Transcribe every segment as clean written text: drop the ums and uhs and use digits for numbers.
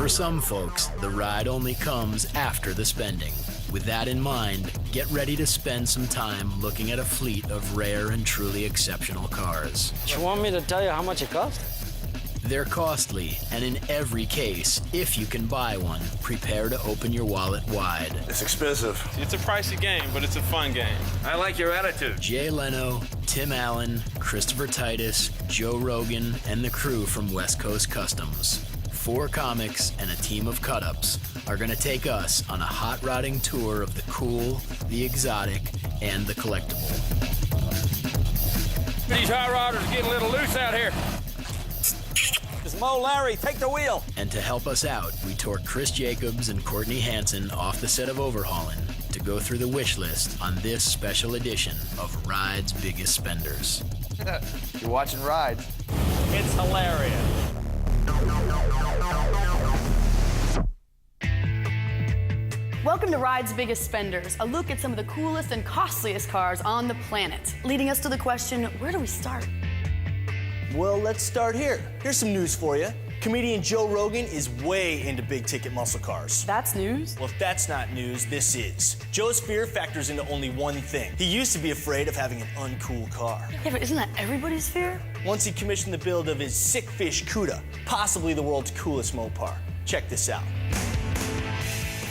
For some folks, the ride only comes after the spending. With that in mind, get ready to spend some time looking at a fleet of rare and truly exceptional cars. You want me to tell you how much it costs? They're costly, and in every case, if you can buy one, prepare to open your wallet wide. It's expensive. It's a pricey game, but it's a fun game. I like your attitude. Jay Leno, Tim Allen, Christopher Titus, Joe Rogan, and the crew from West Coast Customs. 4 comics and a team of cut-ups are going to take us on a hot rodding tour of the cool, the exotic, and the collectible. These high rodders are getting a little loose out here. It's Mo Larry, take the wheel. And to help us out, we tore Chris Jacobs and Courtney Hansen off the set of Overhaulin' to go through the wish list on this special edition of Ride's Biggest Spenders. You're watching Ride. It's hilarious. Welcome to Ride's Biggest Spenders, a look at some of the coolest and costliest cars on the planet, leading us to the question, where do we start? Well, let's start here. Here's some news for you. Comedian Joe Rogan is way into big-ticket muscle cars. That's news? Well, if that's not news, this is. Joe's fear factors into only one thing. He used to be afraid of having an uncool car. Yeah, but isn't that everybody's fear? Once he commissioned the build of his sick fish CUDA, possibly the world's coolest Mopar. Check this out.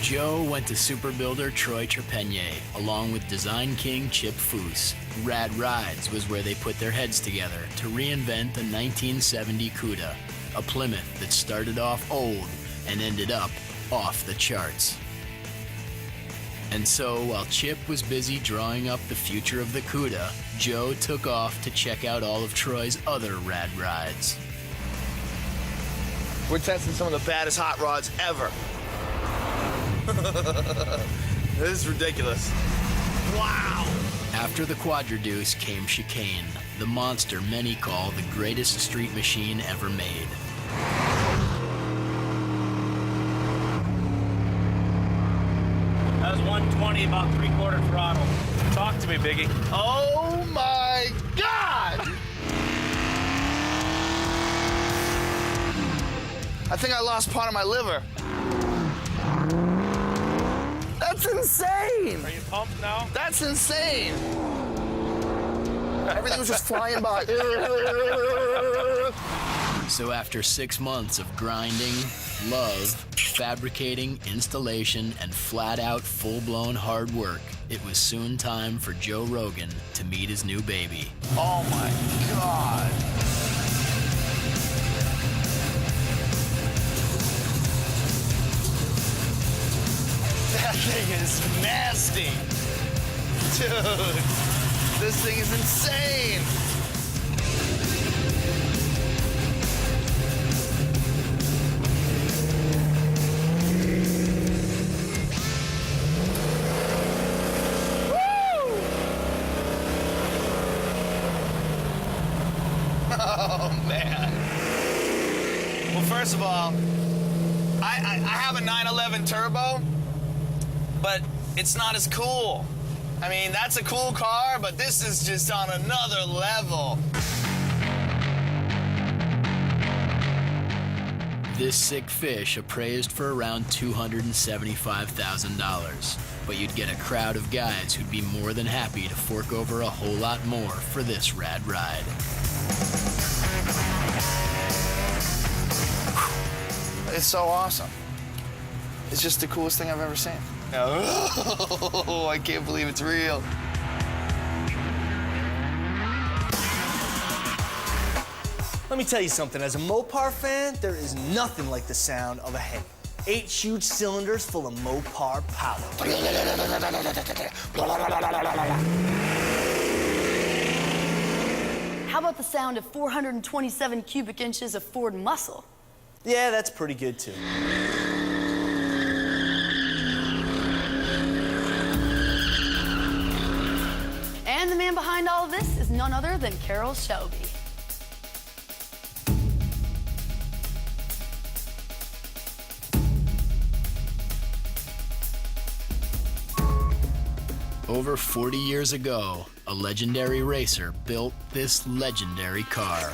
Joe went to super builder Troy Trepanier, along with design king Chip Foose. Rad Rides was where they put their heads together to reinvent the 1970 CUDA, a Plymouth that started off old and ended up off the charts. And so, while Chip was busy drawing up the future of the CUDA, Joe took off to check out all of Troy's other rad rides. We're testing some of the baddest hot rods ever. This is ridiculous. Wow! After the Quadradeuce came Chicane, the monster many call the greatest street machine ever made. That was 120, about 3/4 throttle. Talk to me, Biggie. Oh my God! I think I lost part of my liver. That's insane! Are you pumped now? That's insane! Everything was just flying by. So after 6 months of grinding, love, fabricating, installation, and flat-out, full-blown hard work, it was soon time for Joe Rogan to meet his new baby. Oh my God! That thing is nasty. Dude, this thing is insane. Woo! Oh, man. Well, first of all, I have a 911 Turbo, but it's not as cool. I mean, that's a cool car, but this is just on another level. This sick fish appraised for around $275,000, but you'd get a crowd of guys who'd be more than happy to fork over a whole lot more for this rad ride. It's so awesome. It's just the coolest thing I've ever seen. Oh, I can't believe it's real. Let me tell you something, as a Mopar fan, there is nothing like the sound of a Hemi. 8 huge cylinders full of Mopar power. How about the sound of 427 cubic inches of Ford muscle? Yeah, that's pretty good too. And the man behind all of this is none other than Carroll Shelby. Over 40 years ago, a legendary racer built this legendary car.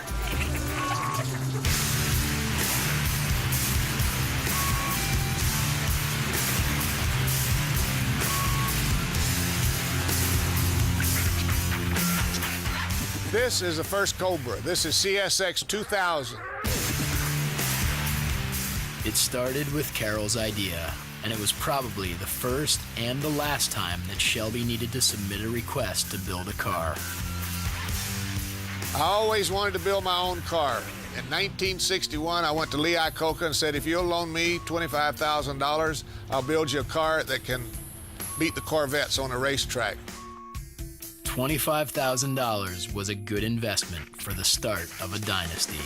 This is the first Cobra. This is CSX 2000. It started with Carroll's idea, and it was probably the first and the last time that Shelby needed to submit a request to build a car. I always wanted to build my own car. In 1961, I went to Lee Iacocca and said, if you'll loan me $25,000, I'll build you a car that can beat the Corvettes on a racetrack. $25,000 was a good investment for the start of a dynasty.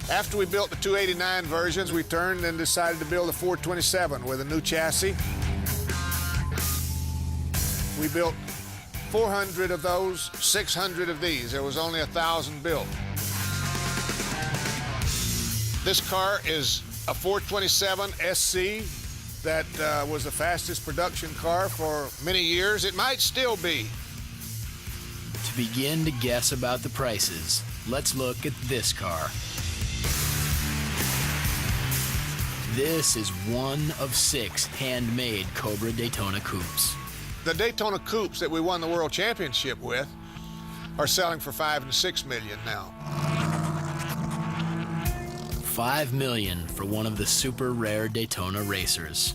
After we built the 289 versions, we turned and decided to build a 427 with a new chassis. We built 400 of those, 600 of these. There was only 1,000 built. This car is a 427 SC that was the fastest production car for many years. It might still be. To begin to guess about the prices, let's look at this car. This is one of 6 handmade Cobra Daytona coupes. The Daytona coupes that we won the world championship with are selling for $5 and $6 million now. $5 million for one of the super rare Daytona racers.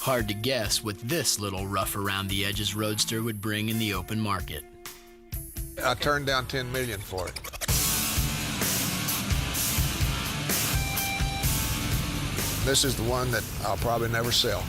Hard to guess what this little rough around the edges roadster would bring in the open market. I turned down $10 million for it. This is the one that I'll probably never sell.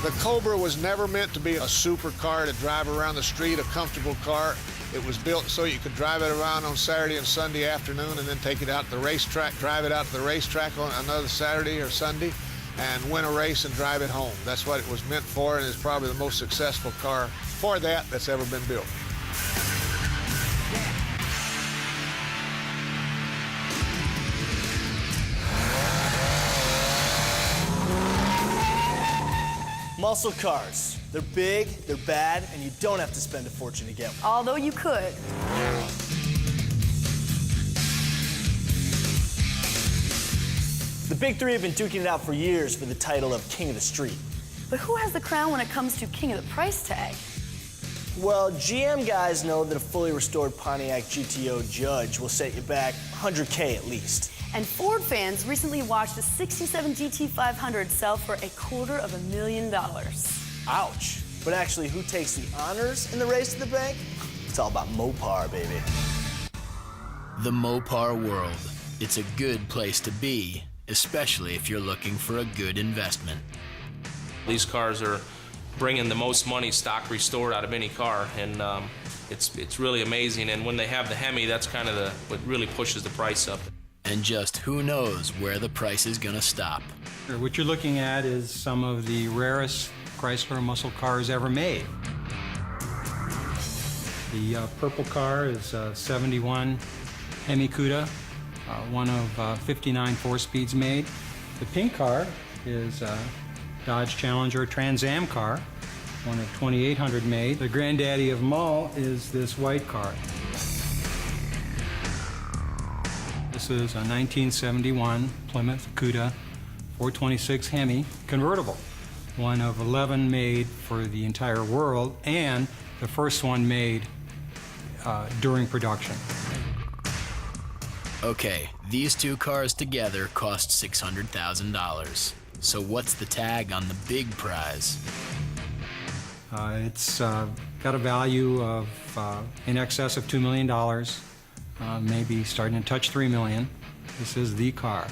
The Cobra was never meant to be a super car to drive around the street, a comfortable car. It was built so you could drive it around on Saturday and Sunday afternoon and then take it out to the racetrack, drive it out to the racetrack on another Saturday or Sunday and win a race and drive it home. That's what it was meant for, and it's probably the most successful car for that that's ever been built. Muscle cars. They're big, they're bad, and you don't have to spend a fortune to get one. Although you could. The big three have been duking it out for years for the title of King of the Street. But who has the crown when it comes to king of the price tag? Well, GM guys know that a fully restored Pontiac GTO Judge will set you back $100K at least. And Ford fans recently watched a 67 GT500 sell for $250,000. Ouch. But actually, who takes the honors in the race to the bank? It's all about Mopar, baby. The Mopar world. It's a good place to be, especially if you're looking for a good investment. These cars are bringing the most money stock restored out of any car, and it's really amazing. And when they have the Hemi, that's kind of what really pushes the price up. And just who knows where the price is gonna stop. What you're looking at is some of the rarest Chrysler muscle cars ever made. The purple car is a 71 Hemi Cuda, one of 59 four-speeds made. The pink car is a Dodge Challenger Trans Am car, one of 2,800 made. The granddaddy of them all is this white car. This is a 1971 Plymouth Cuda 426 Hemi convertible, one of 11 made for the entire world, and the first one made during production. Okay, these two cars together cost $600,000. So what's the tag on the big prize? It's got a value of in excess of $2 million. Maybe starting to touch $3 million. This is the car.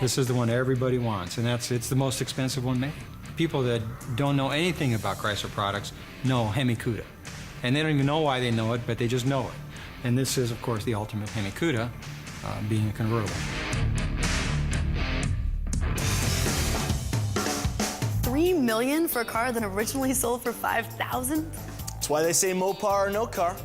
This is the one everybody wants, and it's the most expensive one made. People that don't know anything about Chrysler products know Hemi Cuda. And they don't even know why they know it, but they just know it. And this is, of course, the ultimate Hemi Cuda, being a convertible. $3 million for a car that originally sold for $5,000? That's why they say Mopar or no car.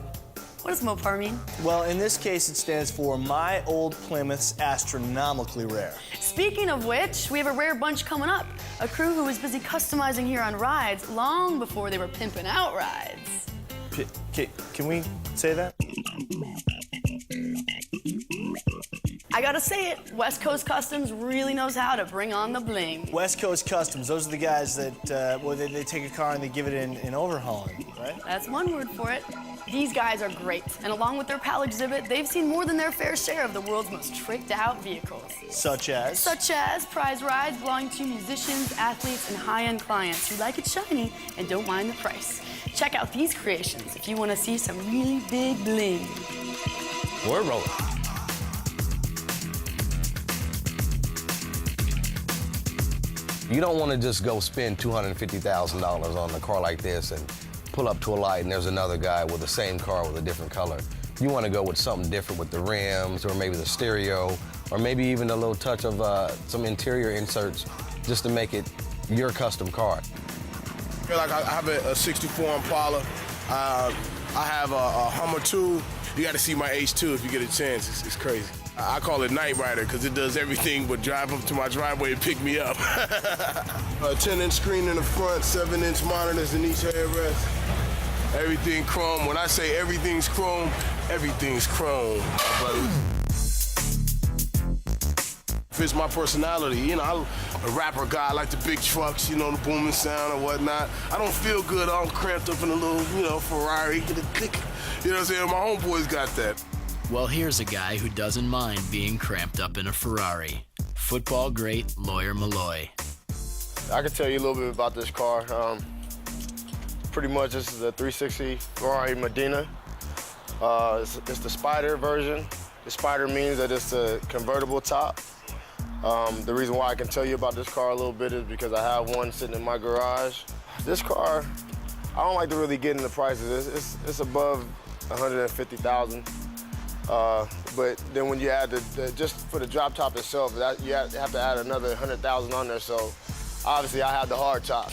What does Mopar mean? Well, in this case, it stands for My Old Plymouth's Astronomically Rare. Speaking of which, we have a rare bunch coming up. A crew who was busy customizing here on rides long before they were pimping out rides. Can we say that? I gotta say it, West Coast Customs really knows how to bring on the bling. West Coast Customs, those are the guys that, well, they take a car and they give it an overhauling, right? That's one word for it. These guys are great, and along with their pal exhibit, they've seen more than their fair share of the world's most tricked out vehicles. Such as? Such as prize rides belonging to musicians, athletes, and high-end clients who like it shiny and don't mind the price. Check out these creations if you want to see some really big bling. We're rolling. You don't want to just go spend $250,000 on a car like this and pull up to a light and there's another guy with the same car with a different color. You want to go with something different with the rims or maybe the stereo or maybe even a little touch of some interior inserts just to make it your custom car. I feel like I have a 64 Impala. I have a Hummer 2. You got to see my H2 if you get a chance. It's crazy. I call it Night Rider because it does everything but drive up to my driveway and pick me up. A 10-inch screen in the front, 7-inch monitors in each headrest. Everything chrome. When I say everything's chrome, everything's chrome. Fits my personality. You know, I'm a rapper guy. I like the big trucks, you know, the booming sound or whatnot. I don't feel good. I'm cramped up in a little, you know, Ferrari. You know what I'm saying? My homeboys got that. Well, here's a guy who doesn't mind being cramped up in a Ferrari. Football great Lawyer Malloy. I can tell you a little bit about this car. Pretty much this is a 360 Ferrari Medina. It's the Spider version. The Spider means that it's a convertible top. The reason why I can tell you about this car a little bit is because I have one sitting in my garage. This car, I don't like to really get into prices. It's above $150,000. But then when you add just for the drop top itself, you have to add another $100,000 on there. So obviously I have the hard top.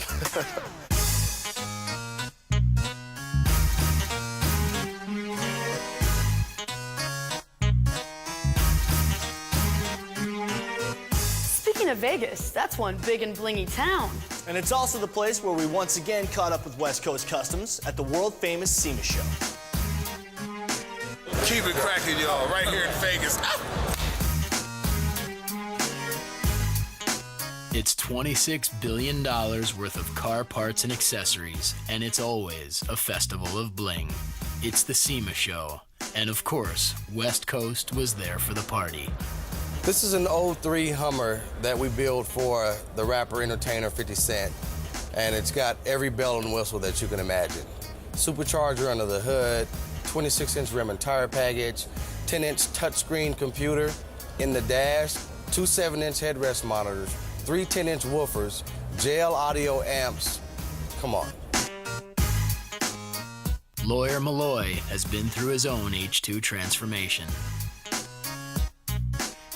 Speaking of Vegas, that's one big and blingy town. And it's also the place where we once again caught up with West Coast Customs at the world-famous SEMA Show. Keep it cracking, y'all, right here in Vegas. It's $26 billion worth of car parts and accessories, and it's always a festival of bling. It's the SEMA Show, and of course, West Coast was there for the party. This is an 03 Hummer that we built for the rapper entertainer 50 Cent, and it's got every bell and whistle that you can imagine. Supercharger under the hood, 26-inch rim and tire package, 10-inch touchscreen computer in the dash, 2 7-inch headrest monitors, 3 10-inch woofers, JL audio amps. Come on. Lawyer Malloy has been through his own H2 transformation.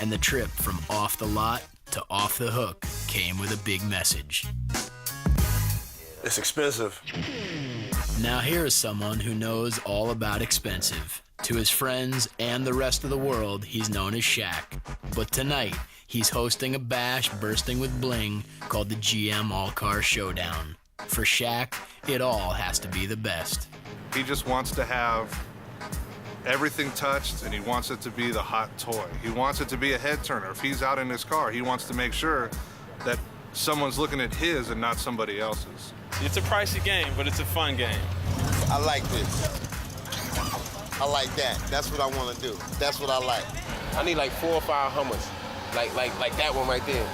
And the trip from off the lot to off the hook came with a big message. It's expensive. Now here is someone who knows all about expensive. To his friends and the rest of the world, he's known as Shaq. But tonight, he's hosting a bash bursting with bling called the GM All-Car Showdown. For Shaq, it all has to be the best. He just wants to have everything touched, and he wants it to be the hot toy. He wants it to be a head turner. If he's out in his car, he wants to make sure that someone's looking at his and not somebody else's. It's a pricey game, but it's a fun game. I like this. I like that. That's what I want to do. That's what I like. I need like 4 or 5 Hummers, like that one right there.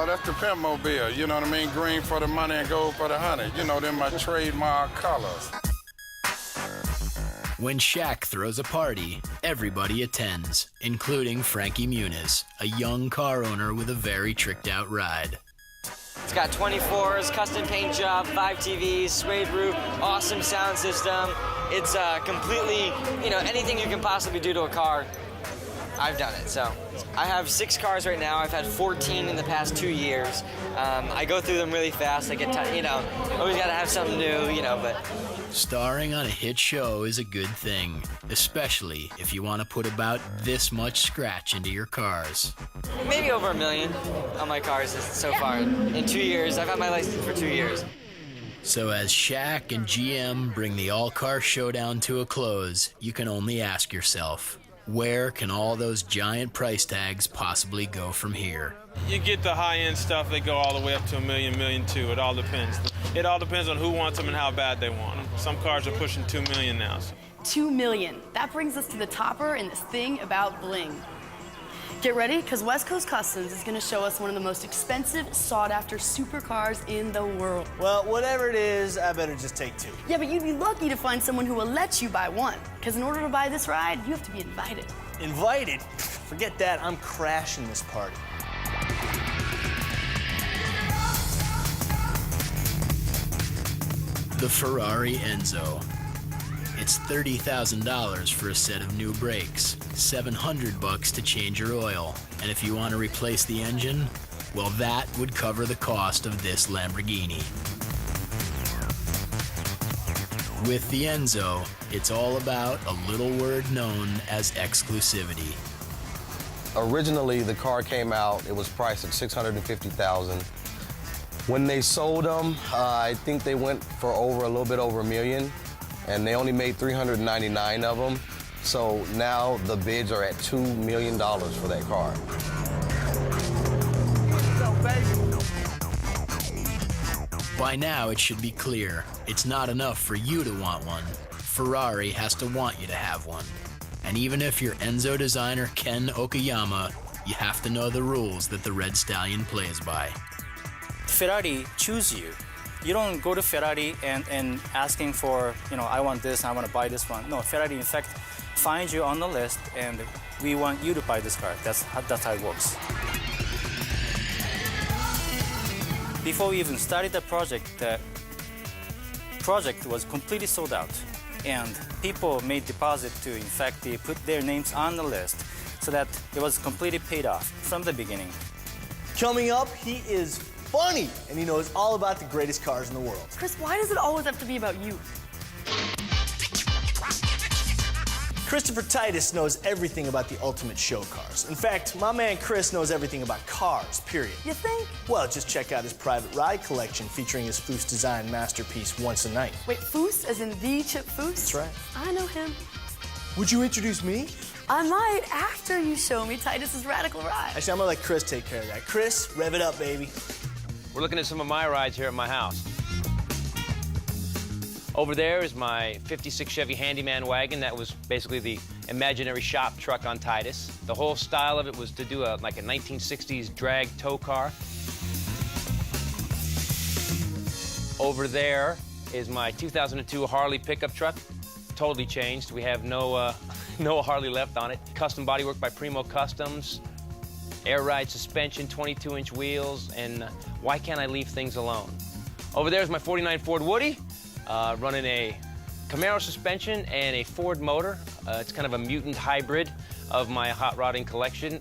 That's the pimp mobile, you know what I mean? Green for the money and gold for the honey. You know, they're my trademark colors. When Shaq throws a party, everybody attends, including Frankie Muniz, a young car owner with a very tricked-out ride. It's got 24s, custom paint job, 5 TVs, suede roof, awesome sound system. It's completely, you know, anything you can possibly do to a car, I've done it. So I have 6 cars right now. I've had 14 in the past 2 years. I go through them really fast. I get, you know, always got to have something new, you know, but. Starring on a hit show is a good thing, especially if you want to put about this much scratch into your cars. Maybe over $1 million on my cars so far. In 2 years, I've had my license for 2 years. So as Shaq and GM bring the all-car showdown to a close, you can only ask yourself, Where can all those giant price tags possibly go from here? You get the high-end stuff, they go all the way up to $1 million, $1.2 million. It all depends. It all depends on who wants them and how bad they want them. Some cars are pushing $2 million now. $2 million. That brings us to the topper in this thing about bling. Get ready, because West Coast Customs is going to show us one of the most expensive, sought-after supercars in the world. Well, whatever it is, I better just take two. Yeah, but you'd be lucky to find someone who will let you buy one, because in order to buy this ride, you have to be invited. Invited? Forget that, I'm crashing this party. The Ferrari Enzo. It's $30,000 for a set of new brakes, $700 to change your oil, and if you want to replace the engine, well, that would cover the cost of this Lamborghini. With the Enzo, it's all about a little word known as exclusivity. Originally, the car came out, it was priced at $650,000. When they sold them, I think they went for a little bit over $1 million, and they only made 399 of them. So now the bids are at $2 million for that car. By now, it should be clear, it's not enough for you to want one. Ferrari has to want you to have one. And even if you're Enzo designer Ken Okayama, you have to know the rules that the Red Stallion plays by. Ferrari choose you. You don't go to Ferrari and asking for, I want this, I want to buy this one. No, Ferrari, in fact, finds you on the list, and we want you to buy this car. That's how it works. Before we even started the project was completely sold out. And people made deposit to, in fact, they put their names on the list so that it was completely paid off from the beginning. Coming up, he is funny, and he knows all about the greatest cars in the world. Chris, why does it always have to be about you? Christopher Titus knows everything about the ultimate show cars. In fact, my man Chris knows everything about cars, period. You think? Well, just check out his private ride collection featuring his Foose design masterpiece, Once a Night. Wait, Foose, as in the Chip Foose? That's right. I know him. Would you introduce me? I might after you show me Titus's radical ride. Actually, I'm gonna let Chris take care of that. Chris, rev it up, baby. We're looking at some of my rides here at my house. Over there is my 56 Chevy Handyman wagon. That was basically the imaginary shop truck on Titus. The whole style of it was to do like a 1960s drag tow car. Over there is my 2002 Harley pickup truck. Totally changed. We have no Harley left on it. Custom bodywork by Primo Customs. Air ride suspension, 22-inch wheels, and why can't I leave things alone? Over there is my 49 Ford Woody, running a Camaro suspension and a Ford motor. It's kind of a mutant hybrid of my hot rodding collection.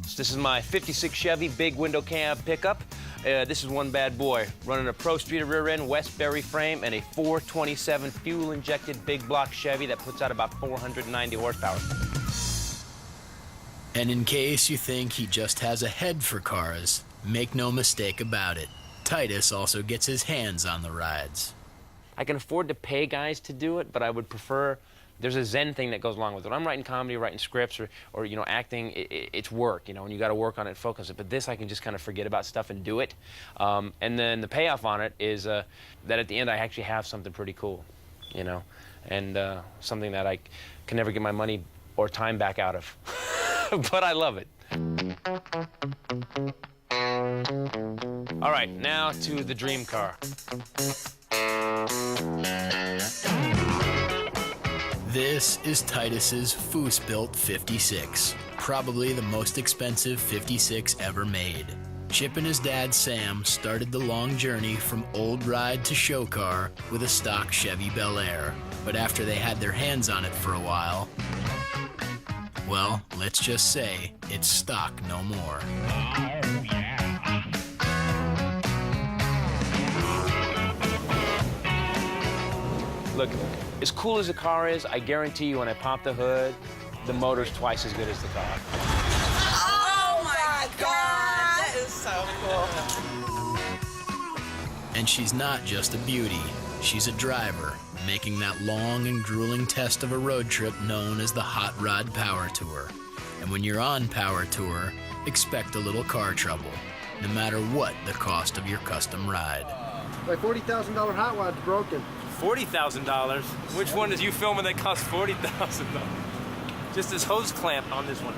So this is my 56 Chevy big window cab pickup. This is one bad boy, running a Pro Streeter rear end Westbury frame and a 427 fuel-injected big block Chevy that puts out about 490 horsepower. And in case you think he just has a head for cars, make no mistake about it. Titus also gets his hands on the rides. I can afford to pay guys to do it, but I would prefer, there's a Zen thing that goes along with it. When I'm writing comedy, writing scripts, or acting, it's work, and you got to work on it and focus it. But this, I can just kind of forget about stuff and do it. And then the payoff on it is that at the end, I actually have something pretty cool, and something that I can never get my money or time back out of. But I love it. All right, now to the dream car. This is Titus's Foose-built 56, probably the most expensive 56 ever made. Chip and his dad Sam started the long journey from old ride to show car with a stock Chevy Bel Air. But after they had their hands on it for a while, well, let's just say it's stock no more. Look, as cool as the car is, I guarantee you when I pop the hood, the motor's twice as good as the car. Oh my God! That is so cool. And she's not just a beauty, she's a driver. making that long and grueling test of a road trip known as the Hot Rod Power Tour. And when you're on Power Tour, expect a little car trouble, no matter what the cost of your custom ride. My $40,000 hot rod's broken. $40,000? Which one is you filming that cost $40,000? Just this hose clamp on this one.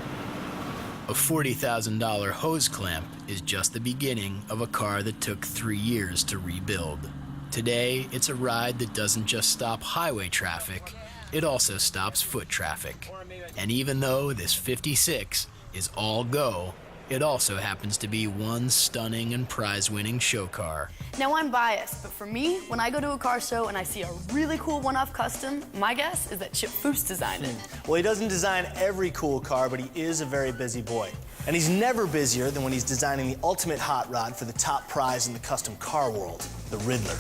A $40,000 hose clamp is just the beginning of a car that took 3 years to rebuild. Today, it's a ride that doesn't just stop highway traffic, it also stops foot traffic. And even though this 56 is all go, it also happens to be one stunning and prize-winning show car. Now, I'm biased, but for me, when I go to a car show and I see a really cool one-off custom, my guess is that Chip Foose designed it. Well, he doesn't design every cool car, but he is a very busy boy. And he's never busier than when he's designing the ultimate hot rod for the top prize in the custom car world, the Riddler.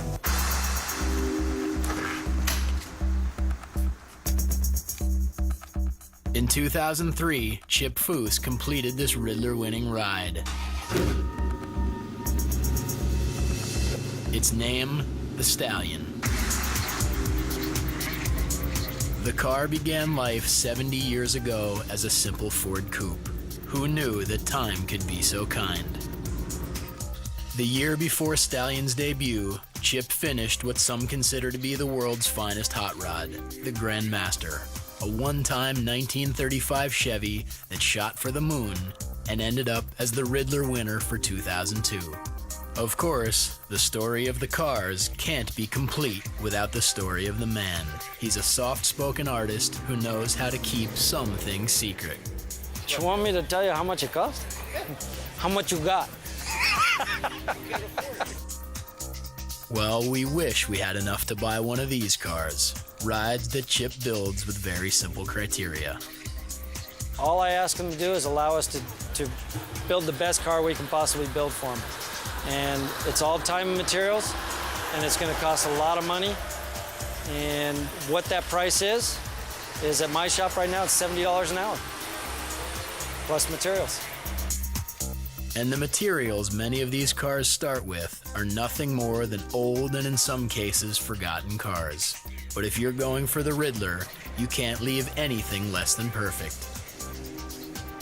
In 2003, Chip Foose completed this Riddler-winning ride. Its name, the Stallion. The car began life 70 years ago as a simple Ford coupe. Who knew that time could be so kind? The year before Stallion's debut, Chip finished what some consider to be the world's finest hot rod, the Grandmaster, a one-time 1935 Chevy that shot for the moon and ended up as the Riddler winner for 2002. Of course, the story of the cars can't be complete without the story of the man. He's a soft-spoken artist who knows how to keep some things secret. You want me to tell you how much it cost? How much you got? Well, we wish we had enough to buy one of these cars. Rides that Chip builds with very simple criteria. All I ask him to do is allow us to build the best car we can possibly build for him. And it's all time and materials, and it's going to cost a lot of money. And what that price is at my shop right now, it's $70 an hour, plus materials. And the materials many of these cars start with are nothing more than old and in some cases forgotten cars. But if you're going for the Riddler, you can't leave anything less than perfect.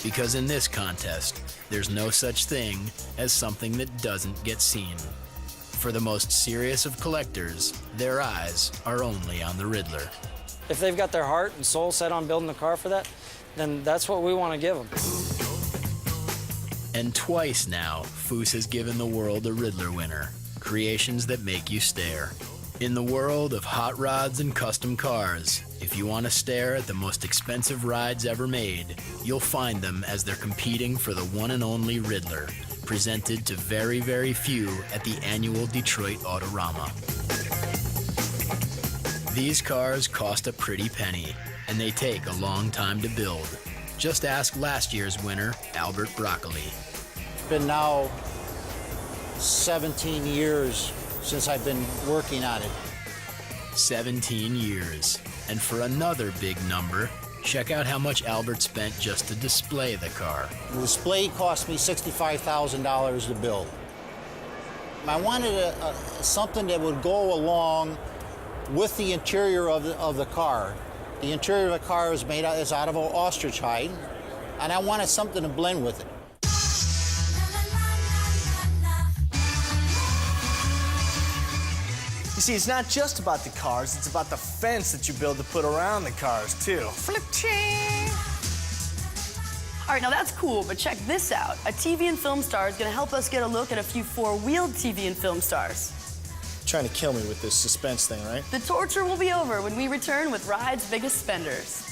Because in this contest, there's no such thing as something that doesn't get seen. For the most serious of collectors, their eyes are only on the Riddler. If they've got their heart and soul set on building a car for that, then that's what we want to give them. And twice now, Foose has given the world a Riddler winner, creations that make you stare. In the world of hot rods and custom cars, if you want to stare at the most expensive rides ever made, you'll find them as they're competing for the one and only Riddler, presented to very, very few at the annual Detroit Autorama. These cars cost a pretty penny, and they take a long time to build. Just ask last year's winner, Albert Broccoli. It's been now 17 years since I've been working on it. 17 years. And for another big number, check out how much Albert spent just to display the car. The display cost me $65,000 to build. I wanted something that would go along with the interior of the car. The interior of the car is out of ostrich hide, and I wanted something to blend with it. You see, it's not just about the cars, it's about the fence that you build to put around the cars, too. Flip-ching! All right, now that's cool, but check this out. A TV and film star is gonna help us get a look at a few four-wheeled TV and film stars. Trying to kill me with this suspense thing, right? The torture will be over when we return with Ride's biggest spenders.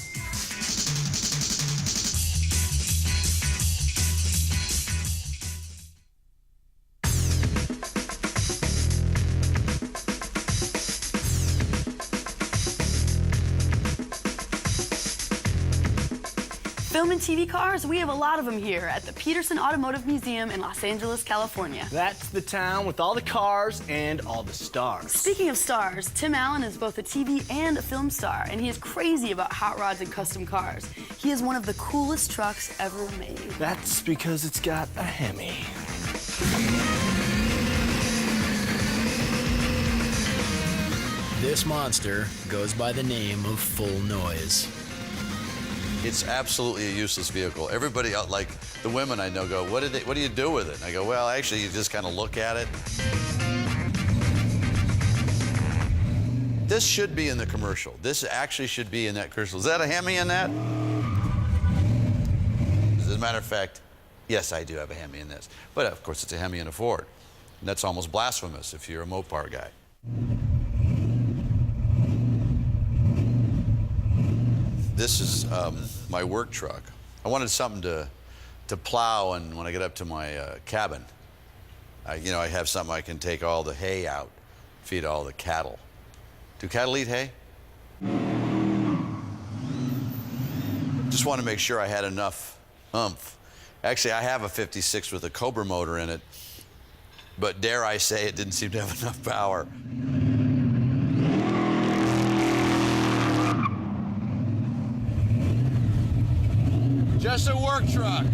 Film and TV cars, we have a lot of them here at the Peterson Automotive Museum in Los Angeles, California. That's the town with all the cars and all the stars. Speaking of stars, Tim Allen is both a TV and a film star, and he is crazy about hot rods and custom cars. He is one of the coolest trucks ever made. That's because it's got a Hemi. This monster goes by the name of Full Noise. It's absolutely a useless vehicle. Everybody, like the women I know, go, what do you do with it? And I go, well, actually, you just kind of look at it. This should be in the commercial. This actually should be in that commercial. Is that a Hemi in that? As a matter of fact, yes, I do have a Hemi in this. But of course, it's a Hemi and a Ford. And that's almost blasphemous if you're a Mopar guy. This is my work truck. I wanted something to plow, and when I get up to my cabin, I have something I can take all the hay out, feed all the cattle. Do cattle eat hay? Just want to make sure I had enough oomph. Actually, I have a 56 with a Cobra motor in it, but dare I say it didn't seem to have enough power. Just a work truck.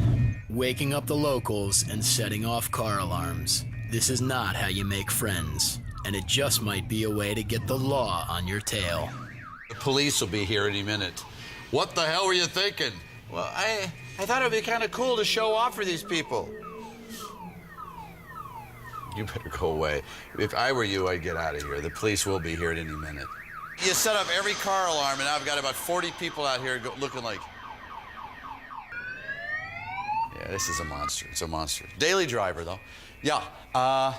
Waking up the locals and setting off car alarms. This is not how you make friends, and it just might be a way to get the law on your tail. The police will be here any minute. What the hell were you thinking? Well, I thought it would be kind of cool to show off for these people. You better go away. If I were you, I'd get out of here. The police will be here at any minute. You set up every car alarm, and I've got about 40 people out here looking like... Yeah, this is a monster. It's a monster. Daily driver, though. Yeah, I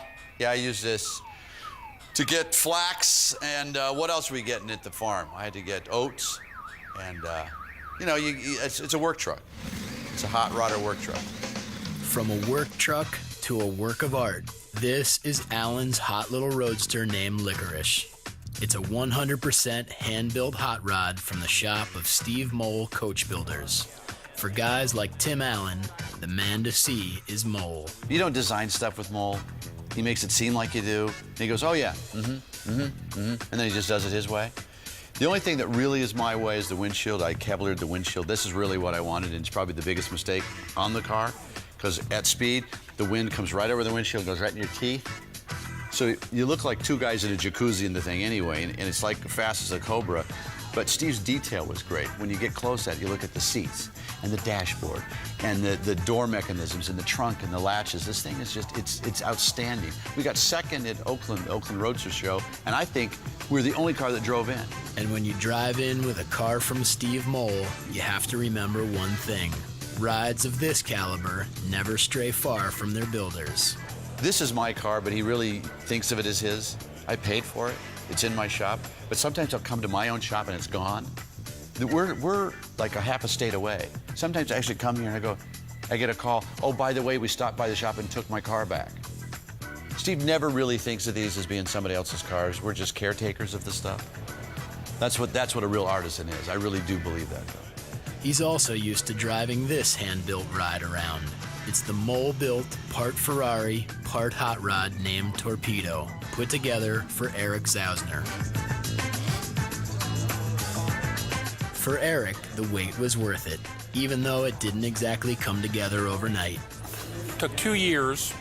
use this to get flax, and what else are we getting at the farm? I had to get oats, and, it's a work truck. It's a hot rodder work truck. From a work truck to a work of art, this is Alan's hot little roadster named Licorice. It's a 100% hand-built hot rod from the shop of Steve Mole Coach Builders. For guys like Tim Allen, the man to see is Mole. You don't design stuff with Mole. He makes it seem like you do. And he goes, oh yeah, and then he just does it his way. The only thing that really is my way is the windshield. I cavaliered the windshield. This is really what I wanted, and it's probably the biggest mistake on the car, because at speed, the wind comes right over the windshield, goes right in your teeth. So you look like two guys in a jacuzzi in the thing anyway, and it's like fast as a Cobra. But Steve's detail was great. When you get close at it, you look at the seats and the dashboard and the door mechanisms and the trunk and the latches. This thing is just, it's outstanding. We got second at Oakland Roadster Show, and I think we're the only car that drove in. And when you drive in with a car from Steve Mole, you have to remember one thing. Rides of this caliber never stray far from their builders. This is my car, but he really thinks of it as his. I paid for it. It's in my shop. But sometimes I'll come to my own shop and it's gone. We're like a half a state away. Sometimes I actually come here and I get a call, oh, by the way, we stopped by the shop and took my car back. Steve never really thinks of these as being somebody else's cars. We're just caretakers of the stuff. That's what a real artisan is. I really do believe that, though. He's also used to driving this hand-built ride around. It's the Mole-built, part Ferrari, part hot rod named Torpedo, put together for Eric Zausner. For Eric, the wait was worth it, even though it didn't exactly come together overnight. Took 2 years,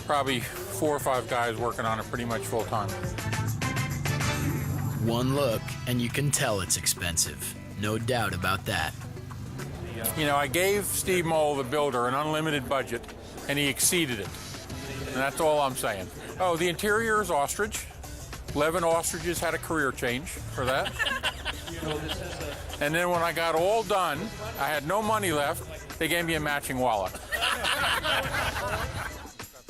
probably 4 or 5 guys working on it pretty much full time. One look, and you can tell it's expensive. No doubt about that. You know, I gave Steve Mole, the builder, an unlimited budget, and he exceeded it. And that's all I'm saying. Oh, the interior is ostrich. 11 ostriches had a career change for that. And then when I got all done, I had no money left. They gave me a matching wallet.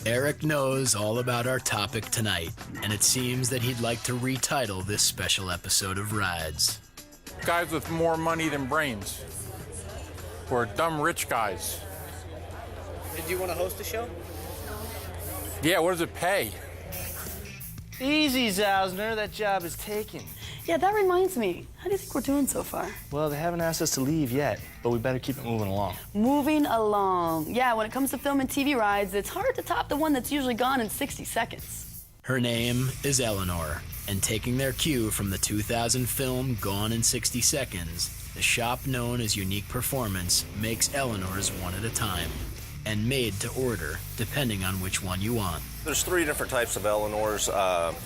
Eric knows all about our topic tonight, and it seems that he'd like to retitle this special episode of Rides. Guys with more money than brains. Or dumb rich guys. Did you want to host the show? Yeah, what does it pay? Easy, Zausner. That job is taken. Yeah, that reminds me. How do you think we're doing so far? Well, they haven't asked us to leave yet, but we better keep it moving along. Moving along. Yeah, when it comes to film and TV rides, it's hard to top the one that's usually gone in 60 seconds. Her name is Eleanor, and taking their cue from the 2000 film Gone in 60 Seconds, the shop known as Unique Performance makes Eleanor's one at a time. and made to order, depending on which one you want. There's 3 different types of Eleanors.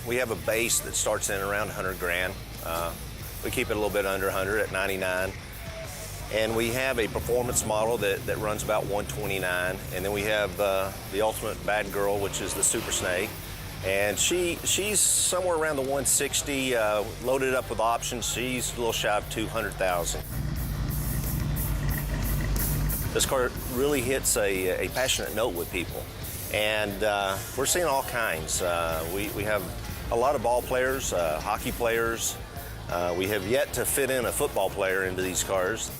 We have a base that starts in around 100 grand. We keep it a little bit under 100 at 99. And we have a performance model that runs about 129. And then we have the ultimate bad girl, which is the Super Snake. And she's somewhere around the 160, loaded up with options. She's a little shy of 200,000. This car really hits a passionate note with people. And we're seeing all kinds. We have a lot of ball players, hockey players. We have yet to fit in a football player into these cars.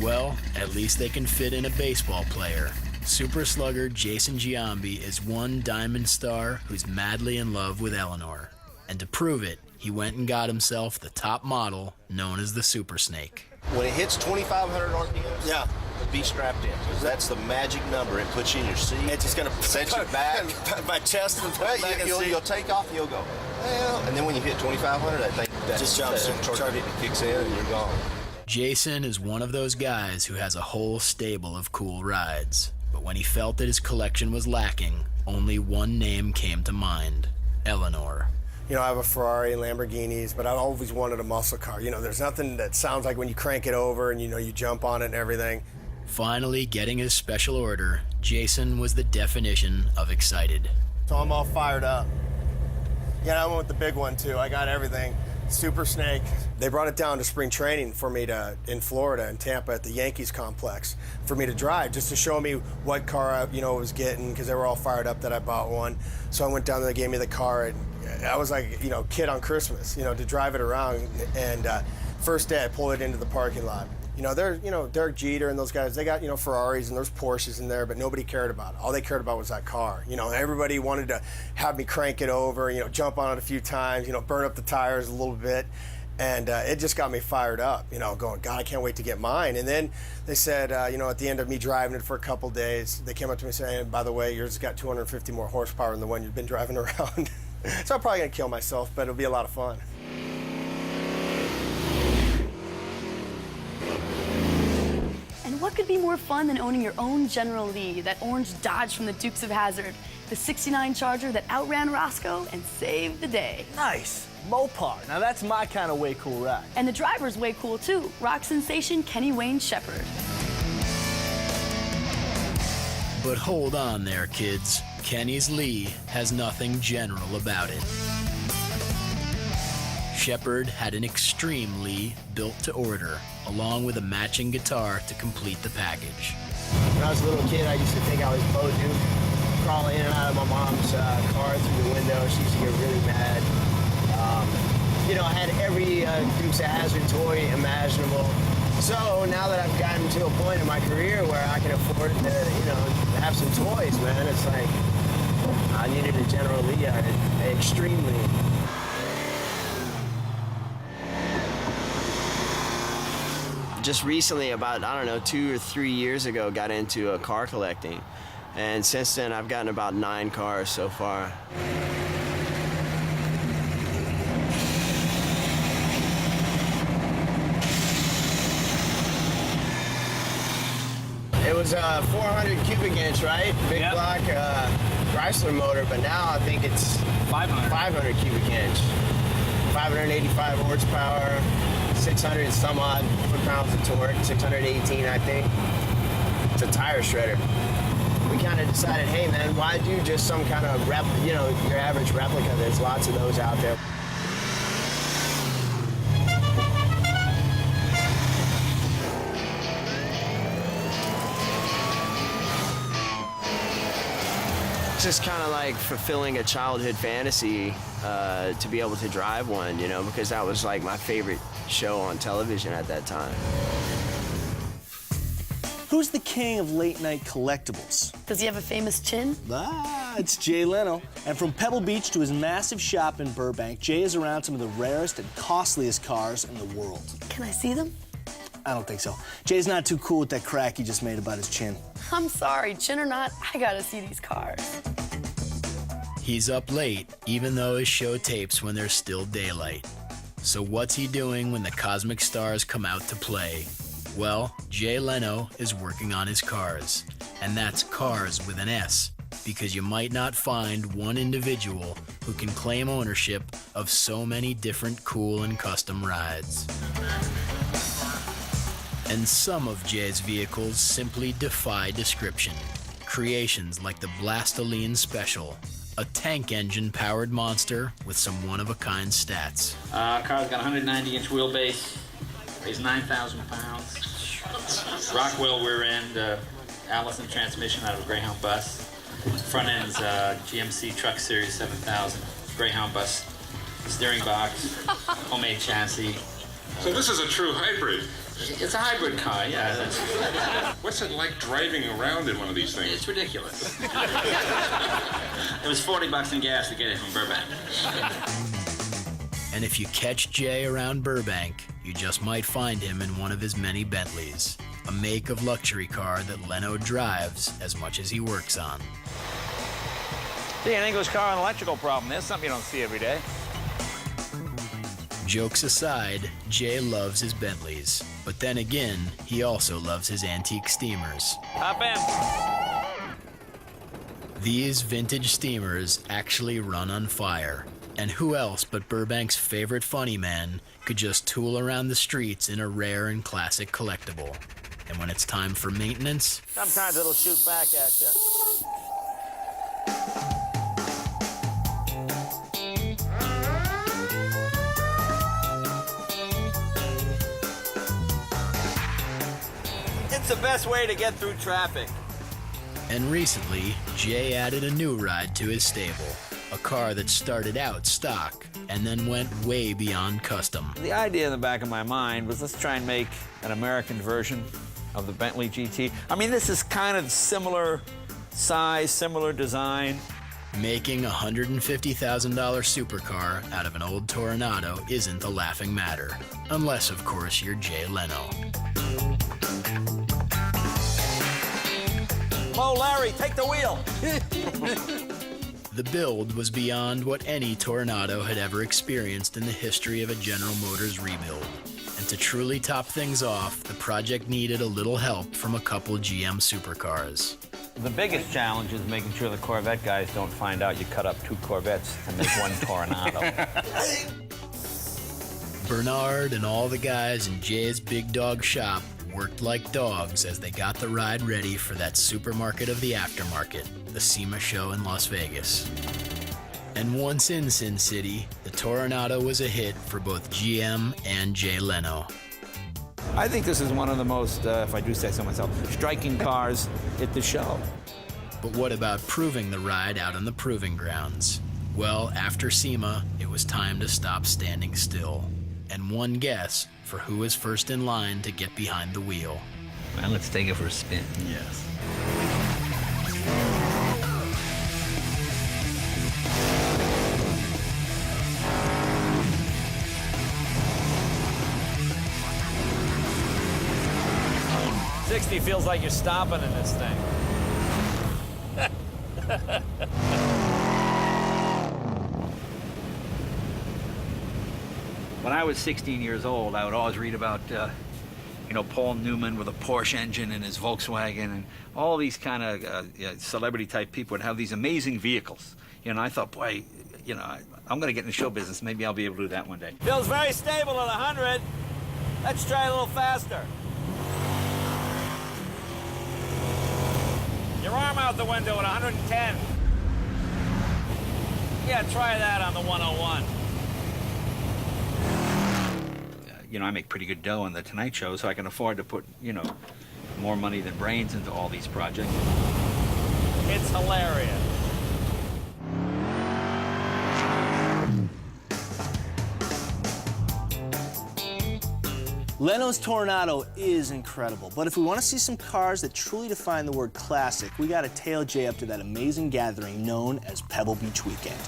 Well, at least they can fit in a baseball player. Super slugger Jason Giambi is one diamond star who's madly in love with Eleanor. And to prove it, he went and got himself the top model known as the Super Snake. When it hits 2,500 RPMs, yeah, be strapped in, because that's the magic number. It puts you in your seat. It's just gonna set you back. My chest and back. You'll take off. You'll go. Well, and then when you hit 2,500, that thing just jumps in, it kicks in, and you're gone. Jason is one of those guys who has a whole stable of cool rides. But when he felt that his collection was lacking, only one name came to mind: Eleanor. You know, I have a Ferrari and Lamborghinis, but I've always wanted a muscle car. You know, there's nothing that sounds like when you crank it over and, you know, you jump on it and everything. Finally getting his special order, Jason was the definition of excited. So I'm all fired up. Yeah, I went with the big one, too. I got everything. Super Snake. They brought it down to spring training for me in Florida, in Tampa, at the Yankees complex, for me to drive, just to show me what car I, was getting, because they were all fired up that I bought one. So I went down there, they gave me the car, and I was like, kid on Christmas, to drive it around. And first day, I pulled it into the parking lot. Derek Jeter and those guys, they got, Ferraris and there's Porsches in there, but nobody cared about it. All they cared about was that car. Everybody wanted to have me crank it over, jump on it a few times, burn up the tires a little bit. And it just got me fired up, going, God, I can't wait to get mine. And then they said, at the end of me driving it for a couple days, they came up to me saying, by the way, yours has got 250 more horsepower than the one you've been driving around. So I'm probably going to kill myself, but it'll be a lot of fun. And what could be more fun than owning your own General Lee, that orange Dodge from the Dukes of Hazzard, the '69 Charger that outran Roscoe and saved the day? Nice. Mopar. Now that's my kind of way cool ride. And the driver's way cool too. Rock sensation Kenny Wayne Shepherd. But hold on there, kids. Kenny's Lee has nothing general about it. Shepherd had an Extreme Lee built to order, along with a matching guitar to complete the package. When I was a little kid, I used to think I was Boju, crawling in and out of my mom's car through the window. She used to get really mad. I had every Dukes of Hazzard toy imaginable. So now that I've gotten to a point in my career where I can afford to, have some toys, man, it's like I needed a General Lee, an Extreme Lee. Just recently, about, 2 or 3 years ago, got into car collecting. And since then, I've gotten about 9 cars so far. It was a 400 cubic inch, right? Big block Chrysler motor, but now I think it's 500 cubic inch. 585 horsepower, 600 and some odd foot-pounds of torque, 618, I think. It's a tire shredder. We kind of decided, hey, man, why do just some kind of, your average replica? There's lots of those out there. It's just kind of like fulfilling a childhood fantasy to be able to drive one, because that was like my favorite show on television at that time. Who's the king of late-night collectibles? Does he have a famous chin? It's Jay Leno. And from Pebble Beach to his massive shop in Burbank, Jay is around some of the rarest and costliest cars in the world. Can I see them? I don't think so. Jay's not too cool with that crack he just made about his chin. I'm sorry, chin or not, I gotta see these cars. He's up late, even though his show tapes when there's still daylight. So what's he doing when the cosmic stars come out to play? Well, Jay Leno is working on his cars, and that's cars with an S, because you might not find one individual who can claim ownership of so many different cool and custom rides. And some of Jay's vehicles simply defy description. Creations like the Blastoline Special, a tank engine powered monster with some one-of-a-kind stats. Car's got a 190-inch wheelbase, weighs 9,000 pounds. Rockwell rear end, Allison transmission out of a Greyhound bus. Front end's GMC Truck Series 7000 Greyhound bus. Steering box, homemade chassis. So this is a true hybrid. It's a hybrid car, yeah. What's it like driving around in one of these things? It's ridiculous. It was $40 in gas to get it from Burbank. And if you catch Jay around Burbank, you just might find him in one of his many Bentleys, a make of luxury car that Leno drives as much as he works on. See, an English car and electrical problem. There's something you don't see every day. Jokes aside, Jay loves his Bentleys. But then again, he also loves his antique steamers. Hop in. These vintage steamers actually run on fire. And who else but Burbank's favorite funny man could just tool around the streets in a rare and classic collectible? And when it's time for maintenance, Sometimes it'll shoot back at you. It's the best way to get through traffic. and recently, Jay added a new ride to his stable. A car that started out stock and then went way beyond custom. The idea in the back of my mind was let's try and make an American version of the Bentley GT. I mean, this is kind of similar size, similar design. Making a $150,000 supercar out of an old Toronado isn't a laughing matter. Unless, of course, you're Jay Leno. Oh, Larry, take the wheel. The build was beyond what any Toronado had ever experienced in the history of a General Motors rebuild. And to truly top things off, the project needed a little help from a couple GM supercars. The biggest challenge is making sure the Corvette guys don't find out you cut up 2 Corvettes to make one Toronado. Bernard and all the guys in Jay's big dog shop worked like dogs as they got the ride ready for that supermarket of the aftermarket, the SEMA Show in Las Vegas. And once in Sin City, the Toronado was a hit for both GM and Jay Leno. I think this is one of the most, if I do say so myself, striking cars at the show. But what about proving the ride out on the proving grounds? Well, after SEMA, it was time to stop standing still. And one guess for who was first in line to get behind the wheel. Well, let's take it for a spin. Yes. $60 feels like you're stopping in this thing. When I was 16 years old, I would always read about, Paul Newman with a Porsche engine in his Volkswagen, and all these kind of celebrity-type people would have these amazing vehicles. And I thought, boy, I'm going to get in the show business. Maybe I'll be able to do that one day. Feels very stable at 100. Let's try a little faster. Your arm out the window at 110. Yeah, try that on the 101. I make pretty good dough on the Tonight Show, so I can afford to put, more money than brains into all these projects. It's hilarious. Leno's Toronado is incredible, but if we want to see some cars that truly define the word classic, we got to tail Jay up to that amazing gathering known as Pebble Beach Weekend.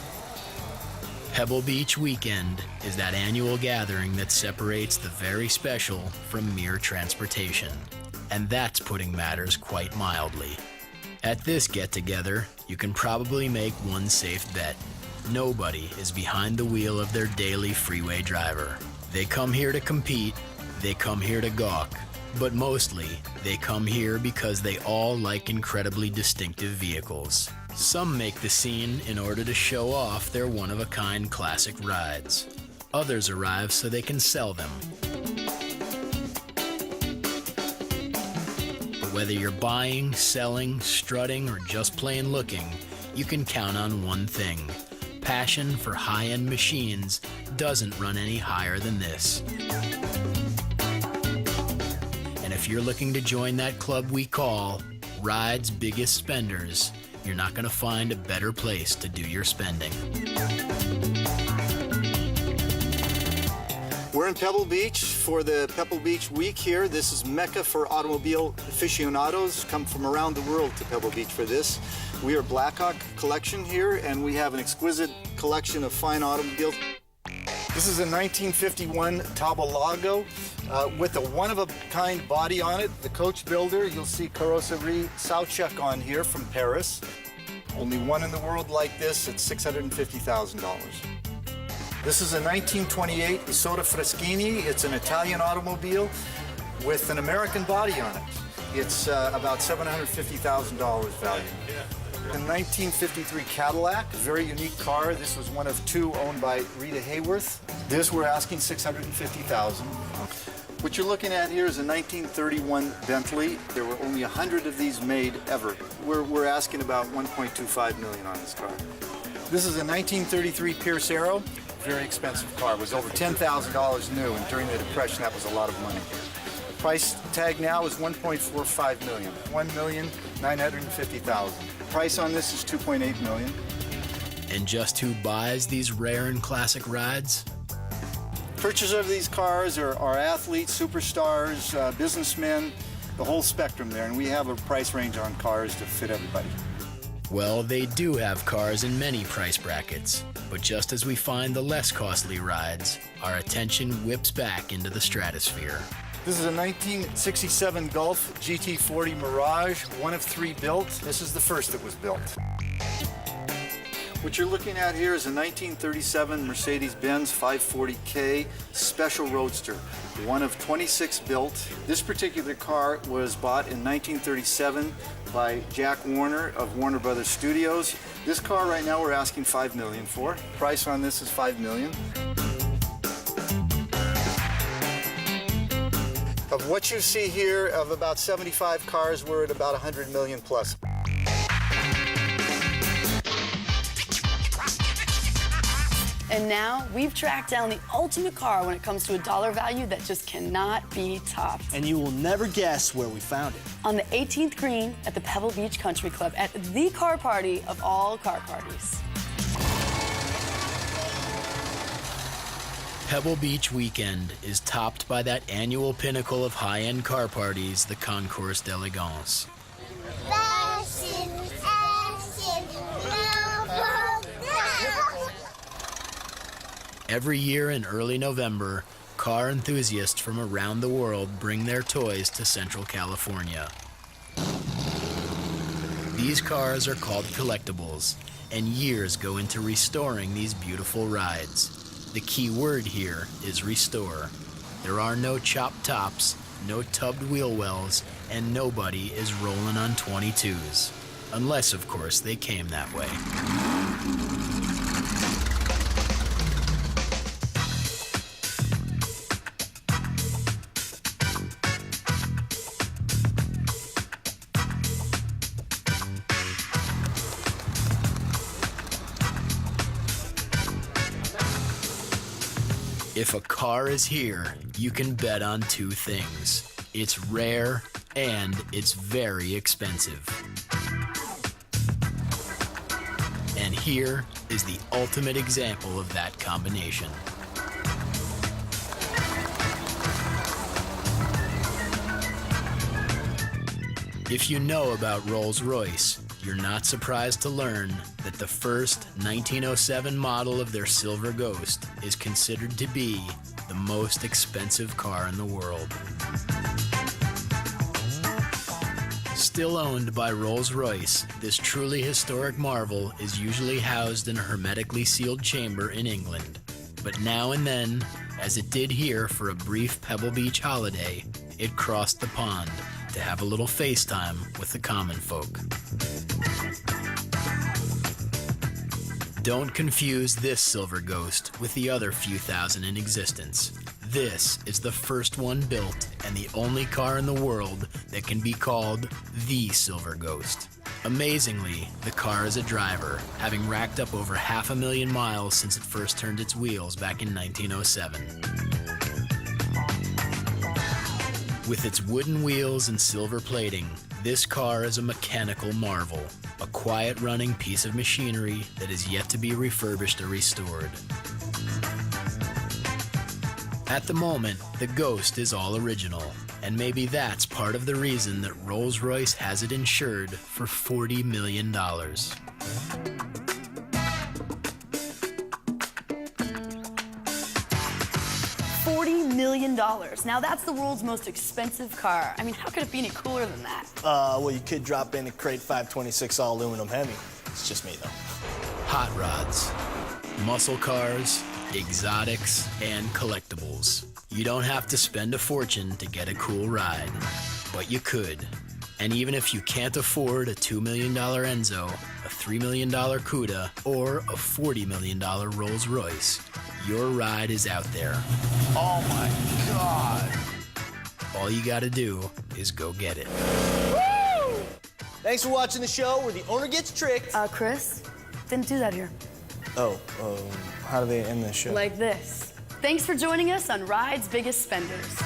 Pebble Beach Weekend is that annual gathering that separates the very special from mere transportation. And that's putting matters quite mildly. At this get-together, you can probably make one safe bet. Nobody is behind the wheel of their daily freeway driver. They come here to compete, they come here to gawk, But mostly, they come here because they all like incredibly distinctive vehicles. Some make the scene in order to show off their one-of-a-kind classic rides. Others arrive so they can sell them. But whether you're buying, selling, strutting, or just plain looking, you can count on one thing. Passion for high-end machines doesn't run any higher than this. And if you're looking to join that club we call Ride's Biggest Spenders, you're not going to find a better place to do your spending. We're in Pebble Beach for the Pebble Beach Week here. This is Mecca for automobile aficionados. Come from around the world to Pebble Beach for this. We are Blackhawk Collection here, and we have an exquisite collection of fine automobiles. This is a 1951 Tabalago with a one-of-a-kind body on it. The coach builder, you'll see Carrosserie Sauchek on here from Paris. Only one in the world like this at $650,000. This is a 1928 Isotta Freschini. It's an Italian automobile with an American body on it. It's about $750,000 value. A 1953 Cadillac, very unique car. This was one of two owned by Rita Hayworth. This we're asking $650,000. What you're looking at here is a 1931 Bentley. There were only 100 of these made ever. We're asking about $1.25 million on this car. This is a 1933 Pierce Arrow. Very expensive car. It was over $10,000 new, and during the Depression, that was a lot of money. The price tag now is $1.45 million. $1,950,000. Price on this is $2.8 million. And just who buys these rare and classic rides? Purchasers of these cars are athletes, superstars, businessmen, the whole spectrum there, and we have a price range on cars to fit everybody. Well, they do have cars in many price brackets, but just as we find the less costly rides, our attention whips back into the stratosphere. This is a 1967 Gulf GT40 Mirage, one of three built. This is the first that was built. What you're looking at here is a 1937 Mercedes-Benz 540K Special Roadster, one of 26 built. This particular car was bought in 1937 by Jack Warner of Warner Brothers Studios. This car right now we're asking $5 million for. Price on this is $5 million. Of what you see here, of about 75 cars, we're at about 100 million plus. And now we've tracked down the ultimate car when it comes to a dollar value that just cannot be topped. And you will never guess where we found it. On the 18th green at the Pebble Beach Country Club at the car party of all car parties. Pebble Beach weekend is topped by that annual pinnacle of high-end car parties, the Concours d'Elegance. Every year in early November, car enthusiasts from around the world bring their toys to Central California. These cars are called collectibles, and years go into restoring these beautiful rides. The key word here is restore. There are no chopped tops, no tubbed wheel wells, and nobody is rolling on 22s. Unless, of course, they came that way. If a car is here, you can bet on two things. It's rare and it's very expensive. And here is the ultimate example of that combination. If you know about Rolls-Royce, you're not surprised to learn that the first 1907 model of their Silver Ghost is considered to be the most expensive car in the world. Still owned by Rolls-Royce, this truly historic marvel is usually housed in a hermetically sealed chamber in England. But now and then, as it did here for a brief Pebble Beach holiday, it crossed the pond to have a little FaceTime with the common folk. Don't confuse this silver ghost with the other few thousand in existence. This is the first one built and the only car in the world that can be called the Silver Ghost. Amazingly, the car is a driver, having racked up over 500,000 miles since it first turned its wheels back in 1907. With its wooden wheels and silver plating, this car is a mechanical marvel, a quiet-running piece of machinery that is yet to be refurbished or restored. At the moment, the Ghost is all original, and maybe that's part of the reason that Rolls-Royce has it insured for $40 million. $40 million. Now that's the world's most expensive car. I mean, how could it be any cooler than that? Well, you could drop in a crate 526 all aluminum Hemi. It's just me, though. Hot rods, muscle cars, exotics, and collectibles. You don't have to spend a fortune to get a cool ride, but you could. And even if you can't afford a $2 million Enzo, a $3 million Cuda, or a $40 million Rolls Royce, your ride is out there. Oh my God. All you gotta do is go get it. Woo! Thanks for watching the show where the owner gets tricked. Chris, didn't do that here. How do they end this show? Like this. Thanks for joining us on Ride's Biggest Spenders.